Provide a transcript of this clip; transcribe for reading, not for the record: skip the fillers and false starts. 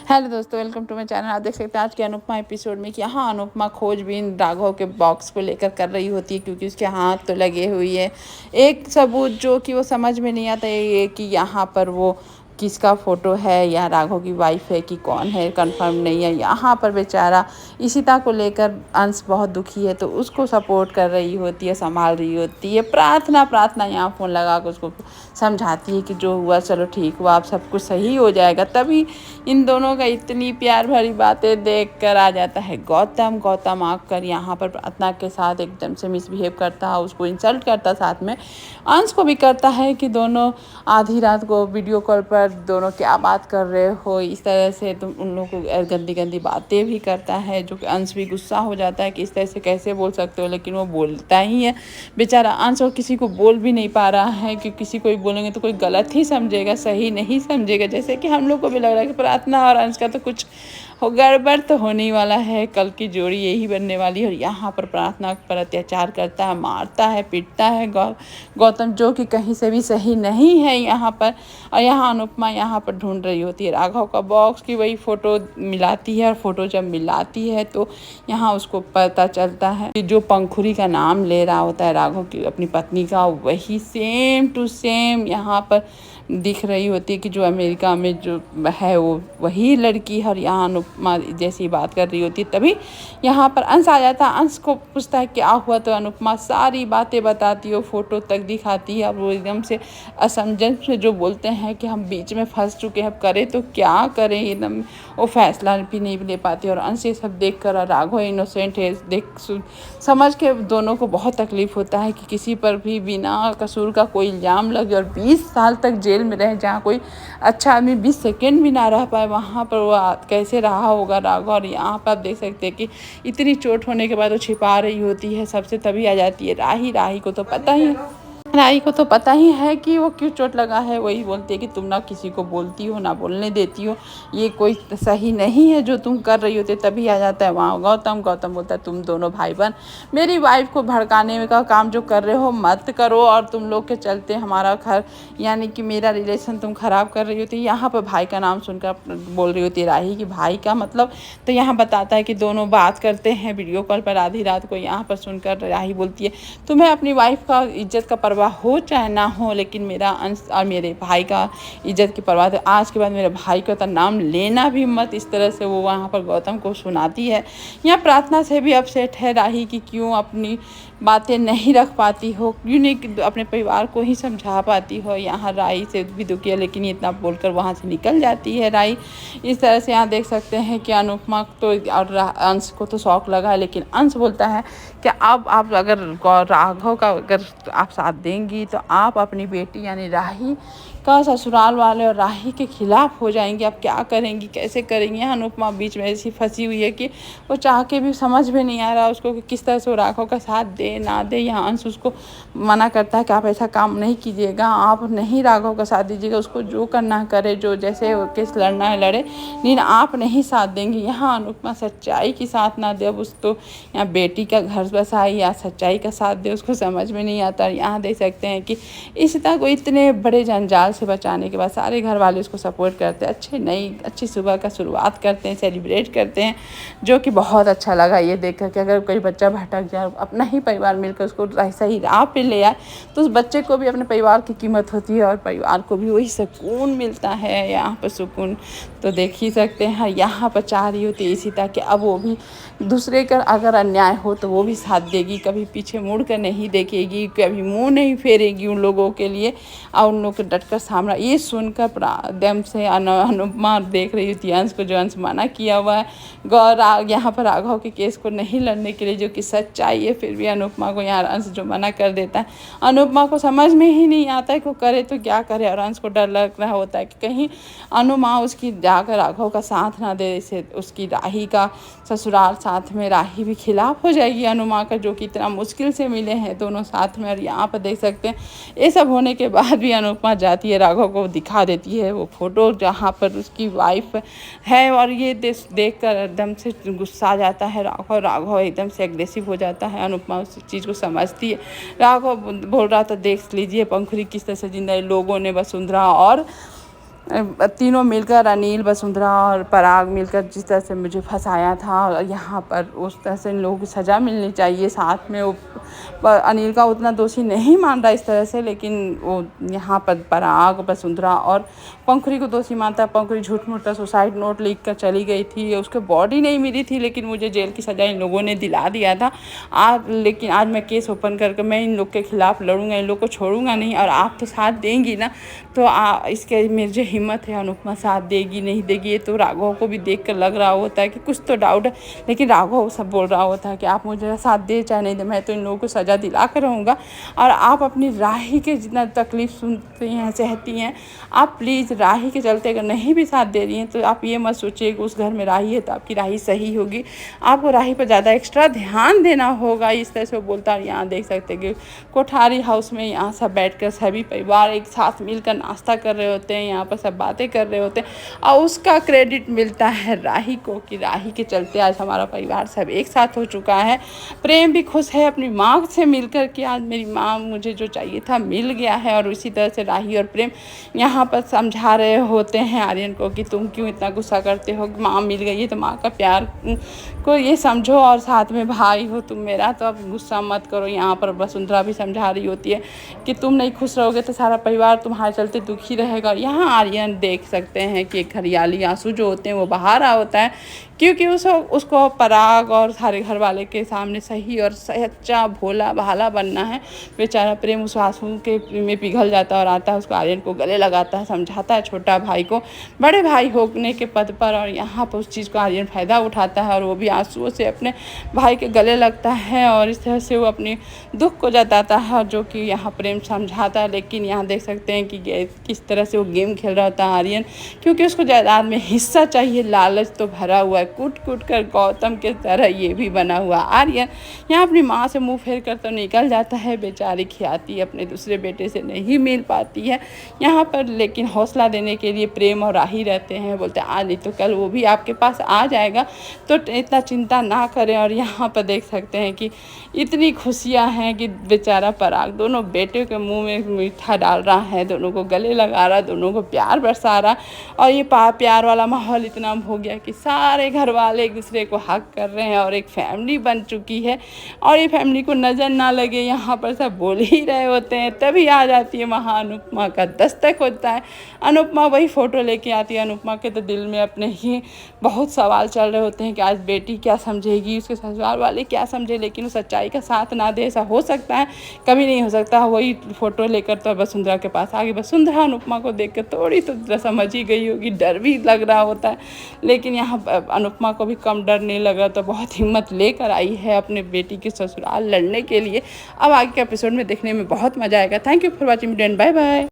Hello दोस्तों, welcome to my channel. आप देख सकते हैं आज के अनुपमा एपिसोड में कि यहाँ अनुपमा खोजबीन राघव के बॉक्स को लेकर कर रही होती है, क्योंकि उसके हाथ तो लगे हुई है। एक सबूत जो कि वो समझ में नहीं आता ये कि यहाँ पर वो किसका फ़ोटो है या राघव की वाइफ है कि कौन है, कंफर्म नहीं है। यहाँ पर बेचारा इशिता को लेकर अंश बहुत दुखी है, तो उसको सपोर्ट कर रही होती है, संभाल रही होती है। प्रार्थना प्रार्थना यहाँ फ़ोन लगा कर उसको समझाती है कि जो हुआ चलो ठीक हुआ, अब सब कुछ सही हो जाएगा। तभी इन दोनों का इतनी प्यार भरी बातें देख कर आ जाता है गौतम। गौतम आकर यहाँ पर प्रार्थना के साथ एकदम से मिसबिहेव करता है, उसको इंसल्ट करता, साथ में अंश को भी करता है कि दोनों आधी रात को वीडियो कॉल पर दोनों क्या बात कर रहे हो, इस तरह से तुम उन लोगों को गंदी गंदी बातें भी करता है। जो कि अंश भी गुस्सा हो जाता है कि इस तरह से कैसे बोल सकते हो, लेकिन वो बोलता ही है बेचारा अंश। और किसी को बोल भी नहीं पा रहा है कि किसी को बोलेंगे तो कोई गलत ही समझेगा, सही नहीं समझेगा। जैसे कि हम लोग को भी लग रहा है कि प्रार्थना और अंश का तो कुछ गड़बड़ तो होने वाला है, कल की जोड़ी यही बनने वाली है। और यहाँ पर प्रार्थना पर अत्याचार करता है, मारता है, पीटता है गौतम, जो कि कहीं से भी सही नहीं है यहाँ पर। और यहाँ अनुपमा यहाँ पर ढूंढ रही होती है राघव का बॉक्स की, वही फ़ोटो मिलाती है। और फ़ोटो जब मिलाती है तो यहाँ उसको पता चलता है कि जो पंखुरी का नाम ले रहा होता है राघव की अपनी पत्नी का, वही सेम टू सेम यहाँ पर दिख रही होती है कि जो अमेरिका में जो है वो वही लड़की है। और यहाँ अनुपमा जैसी बात कर रही होती है, तभी यहाँ पर अंश आ जाता है। अंश को पूछता है क्या हुआ, तो अनुपमा सारी बातें बताती है, फ़ोटो तक दिखाती है। अब वो एकदम से असमंजस में जो बोलते हैं कि हम बीच में फंस चुके हैं, अब करें तो क्या करें, एकदम वो फैसला भी नहीं ले पाती। और अंश ये सब देख कर राघव इनोसेंट है समझ के दोनों को बहुत तकलीफ़ होता है कि किसी पर भी बिना कसूर का कोई इल्ज़ाम लगे और 20 साल तक जेल में रहे, जहाँ कोई अच्छा आदमी 20 सेकेंड भी ना रह पाए, वहाँ पर वो कैसे रहा होगा राघव। और यहाँ पर आप देख सकते हैं कि इतनी चोट होने के बाद वो छिपा रही होती है सबसे, तभी आ जाती है राही। राही को तो पता ही है कि वो क्यों चोट लगा है। वही बोलती है कि तुम ना किसी को बोलती हो ना बोलने देती हो, ये कोई सही नहीं है जो तुम कर रही होती। तभी आ जाता है वहाँ गौतम बोलता है तुम दोनों भाई बहन मेरी वाइफ को भड़काने का काम जो कर रहे हो मत करो, और तुम लोग के चलते हमारा घर यानी कि मेरा रिलेशन तुम ख़राब कर रही होती। यहाँ पर भाई का नाम सुनकर बोल रही होती है राही कि भाई का मतलब, तो यहाँ बताता है कि दोनों बात करते हैं वीडियो कॉल पर आधी रात को। यहाँ पर सुनकर राही बोलती है तुम्हें अपनी वाइफ का इज्जत का परवाह हो चाहे ना हो, लेकिन मेरा अंश और मेरे भाई का इज्जत की परवाह, तो आज के बाद मेरे भाई का तो नाम लेना भी मत। इस तरह से वो वहाँ पर गौतम को सुनाती है। यहाँ प्रार्थना से भी अपसेट है राही कि क्यों अपनी बातें नहीं रख पाती हो, क्यों नहीं अपने परिवार को ही समझा पाती हो। यहाँ राही से भी दुखी है, लेकिन इतना बोलकर वहाँ से निकल जाती है राही। इस तरह से यहाँ देख सकते हैं कि अनुपमा तो और अंश को तो शौक लगा है, लेकिन अंश बोलता है कि अब आप अगर राघव का अगर आप साथ देंगी तो आप अपनी बेटी यानी राही का ससुराल वाले और राही के खिलाफ हो जाएंगी। आप क्या करेंगी, कैसे करेंगी। अनुपमा बीच में ऐसी फंसी हुई है कि वो चाह के भी समझ में नहीं आ रहा उसको कि किस तरह से वो राघव का साथ दे ना दे। यहाँ अंश उसको मना करता है कि आप ऐसा काम नहीं कीजिएगा, आप नहीं राघव का साथ दीजिएगा, उसको जो करना है करे, जो जैसे केस लड़ना है लड़े, लेकिन आप नहीं साथ देंगे। यहाँ अनुपमा सच्चाई की साथ ना दे, अब उसको यहाँ बेटी का घर बसाए या सच्चाई का साथ दे, उसको समझ में नहीं आता। यहाँ देख सकते हैं कि इशिता को इतने बड़े जंजाल से बचाने के बाद सारे घर वाले उसको सपोर्ट करते हैं, अच्छी सुबह का शुरुआत करते हैं, सेलिब्रेट करते हैं, जो कि बहुत अच्छा लगा ये देख कर कि अगर कोई बच्चा भटक जाए, अपना ही परिवार मिलकर उसको सही राह पे ले आए, तो उस बच्चे को भी अपने परिवार की कीमत होती है और परिवार को भी वही सुकून मिलता है। यहाँ पर सुकून तो देख ही सकते हैं। यहाँ पर चाह रही होती है इशिता कि अब वो भी दूसरे का अगर अन्याय हो तो वो भी साथ देगी, कभी पीछे मुड़ कर नहीं देखेगी, कभी मुंह नहीं फेरेगी उन लोगों के लिए, और उन लोग को डटकर सामना। ये सुनकर एकदम से अनुपमा देख रही होती है अंश को, जो अंश मना किया हुआ है यहाँ पर राघव के केस को नहीं लड़ने के लिए, जो कि सच्चाई है। फिर भी अनुपमा को यहाँ अंश जो मना कर देता है, अनुपमा को समझ में ही नहीं आता है कि वो करे तो क्या करे। और अंश को डर लग रहा होता है कि कहीं अनुमा उसकी जाकर राघव का साथ ना दे, इसे उसकी राही का ससुराल साथ में, राही भी खिलाफ हो जाएगी अनुमा का, जो कि इतना मुश्किल से मिले हैं दोनों साथ में। और यहाँ पर देख सकते हैं ये सब होने के बाद भी अनुपमा जाती है राघव को दिखा देती है वो फ़ोटो जहाँ पर उसकी वाइफ है। और ये देख कर एकदम से गुस्सा आ जाता है राघव एकदम से एग्रेसिव हो जाता है। अनुपमा उस चीज़ को समझती है। राघव बोल रहा था देख लीजिए पंखुरी किस तरह से जिंदा है, लोगों ने वसुंधरा और तीनों मिलकर, अनिल, वसुंधरा और पराग मिलकर जिस तरह से मुझे फंसाया था, और यहाँ पर उस तरह से इन लोगों को सज़ा मिलनी चाहिए। साथ में वो अनिल का उतना दोषी नहीं मान रहा इस तरह से, लेकिन वो यहाँ पर पराग, वसुंधरा और पंखुड़ी को दोषी मानता है। पंखुड़ी झूठ मूठ का सुसाइड नोट लिख कर चली गई थी, उसको बॉडी नहीं मिली थी, लेकिन मुझे जेल की सज़ा इन लोगों ने दिला दिया था। लेकिन आज मैं केस ओपन करके मैं इन लोग के खिलाफ लड़ूंगा, इन लोग को छोड़ूंगा नहीं। और आप तो साथ देंगी ना, तो इसके मुझे हिम्मत है। अनुपमा साथ देगी नहीं देगी ये तो राघव को भी देख कर लग रहा होता है कि कुछ तो डाउट है, लेकिन राघव सब बोल रहा होता है कि आप मुझे साथ दे चाहे नहीं दे, मैं तो इन लोगों को सज़ा दिला कर रहूँगा। और आप अपनी राही के जितना तकलीफ़ सुनती हैं, सहती हैं, आप प्लीज़ राही के चलते अगर नहीं भी साथ दे रही हैं तो आप ये मत सोचिए कि उस घर में राही है तो आपकी राही सही होगी। आपको राही पर ज़्यादा एक्स्ट्रा ध्यान देना होगा। इस तरह से वो बोलता है। यहाँ देख सकते हैं कि कोठारी हाउस में यहाँ सब बैठकर सभी परिवार एक साथ मिलकर नाश्ता कर रहे होते हैं, यहाँ पर सब बातें कर रहे होते हैं, और उसका क्रेडिट मिलता है राही को कि राही के चलते आज हमारा परिवार सब एक साथ हो चुका है। प्रेम भी खुश है अपनी माँ से मिलकर कि आज मेरी माँ मुझे जो चाहिए था मिल गया है। और उसी तरह से राही और प्रेम यहाँ पर समझा रहे होते हैं आर्यन को कि तुम क्यों इतना गुस्सा करते हो, माँ मिल गई है तो माँ का प्यार को ये समझो, और साथ में भाई हो तुम मेरा, तो अब गुस्सा मत करो। यहाँ पर वसुंधरा भी समझा रही होती है कि तुम नहीं खुश रहोगे तो सारा परिवार तुम्हारे चलते दुखी रहेगा। यहाँ आर्यन देख सकते हैं कि एक हरियाली आंसू जो होते हैं वो बहा रहा होता है, क्योंकि उसको पराग और सारे घर वाले के सामने सही और सच्चा भोला भाला बनना है। बेचारा प्रेम उस आंसू के में पिघल जाता है और आता है, उसको आर्यन को गले लगाता है, समझाता है छोटा भाई को बड़े भाई होने के पद पर। और यहाँ पर उस चीज़ को आर्यन फ़ायदा उठाता है और वो भी आंसुओं से अपने भाई के गले लगता है, और इस तरह से वो अपने दुख को जताता है, और जो कि यहाँ प्रेम समझाता है। लेकिन यहाँ देख सकते हैं कि किस तरह से वो गेम खेल रहा होता है आर्यन, क्योंकि उसको जायदाद में हिस्सा चाहिए। लालच तो भरा हुआ है, कूट कूट कर गौतम के तरह ये भी बना हुआ आर्यन यहाँ अपनी माँ से मुंह फेर कर तो निकल जाता है। बेचारी ख्याति अपने दूसरे बेटे से नहीं मिल पाती है यहाँ पर, लेकिन हौसला देने के लिए प्रेम और राही रहते हैं। बोलते हैं आज नहीं तो कल वो भी आपके पास आ जाएगा, तो इतना चिंता ना करें। और यहाँ पर देख सकते हैं कि इतनी खुशियाँ हैं कि बेचारा पराग दोनों बेटे के मुंह में मीठा डाल रहा है, दोनों को गले लगा रहा, दोनों को प्यार बरसा रहा। और ये प्यार वाला माहौल इतना हो गया कि सारे घर वाले एक दूसरे को हक कर रहे हैं और एक फैमिली बन चुकी है। और ये फैमिली को नज़र ना लगे, यहाँ पर सब बोल ही रहे होते हैं। तभी आ जाती है वहाँ अनुपमा का दस्तक होता है। अनुपमा वही फ़ोटो लेके आती है। अनुपमा के तो दिल में अपने ही बहुत सवाल चल रहे होते हैं कि आज बेटी क्या समझेगी, उसके ससुराल वाले क्या समझे, लेकिन वो सच्चाई का साथ ना दे। ऐसा हो सकता है, कभी नहीं हो सकता। वही फ़ोटो लेकर तो वसुंधरा के पास आ गई। वसुंधरा अनुपमा को देख कर थोड़ी तो समझ ही गई होगी, डर भी लग रहा होता है, लेकिन यहाँ अनुपमा को भी कम डर नहीं लग रहा, तो बहुत हिम्मत लेकर आई है अपने बेटी के ससुराल लड़ने के लिए। अब आगे के एपिसोड में देखने में बहुत मज़ा आएगा। Thank you for watching, bye bye.